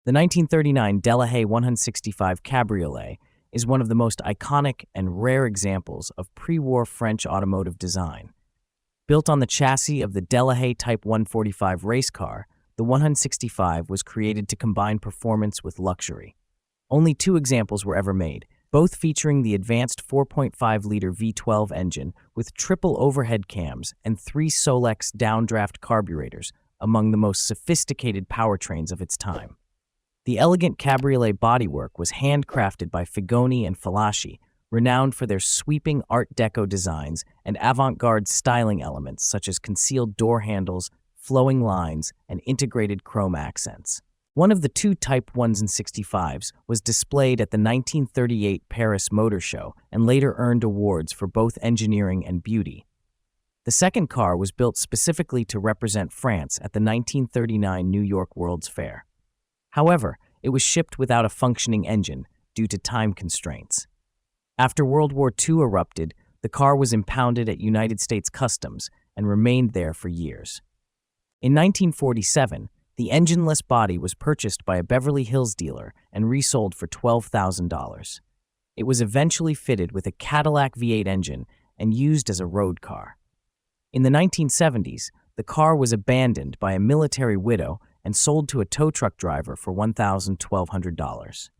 The 1939 Delahaye 165 Cabriolet is one of the most iconic and rare examples of pre-war French automotive design. Built on the chassis of the Delahaye Type 145 race car, the 165 was created to combine performance with luxury. Only 2 examples were ever made, both featuring the advanced 4.5-liter V12 engine with triple overhead cams and 3 Solex downdraft carburetors, among the most sophisticated powertrains of its time. The elegant Cabriolet bodywork was handcrafted by Figoni and Falaschi, renowned for their sweeping Art Deco designs and avant-garde styling elements such as concealed door handles, flowing lines, and integrated chrome accents. One of the 2 Type 165s was displayed at the 1938 Paris Motor Show and later earned awards for both engineering and beauty. The second car was built specifically to represent France at the 1939 New York World's Fair. However, it was shipped without a functioning engine due to time constraints. After World War II erupted, the car was impounded at United States Customs and remained there for years. In 1947, the engineless body was purchased by a Beverly Hills dealer and resold for $12,000. It was eventually fitted with a Cadillac V8 engine and used as a road car. In the 1970s, the car was abandoned by a military widow and sold to a tow truck driver for $1,200.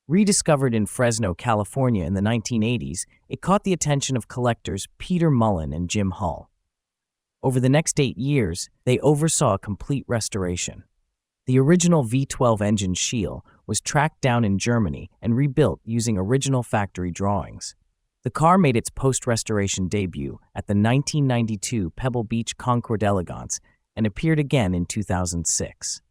Rediscovered in Fresno, California in the 1980s, it caught the attention of collectors Peter Mullen and Jim Hull. Over the next 8 years, they oversaw a complete restoration. The original V12 engine shield was tracked down in Germany and rebuilt using original factory drawings. The car made its post-restoration debut at the 1992 Pebble Beach Concours d'Elegance and appeared again in 2006.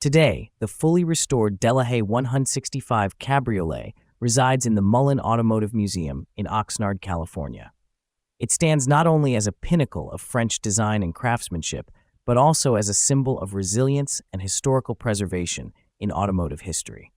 Today, the fully restored Delahaye 165 Cabriolet resides in the Mullen Automotive Museum in Oxnard, California. It stands not only as a pinnacle of French design and craftsmanship, but also as a symbol of resilience and historical preservation in automotive history.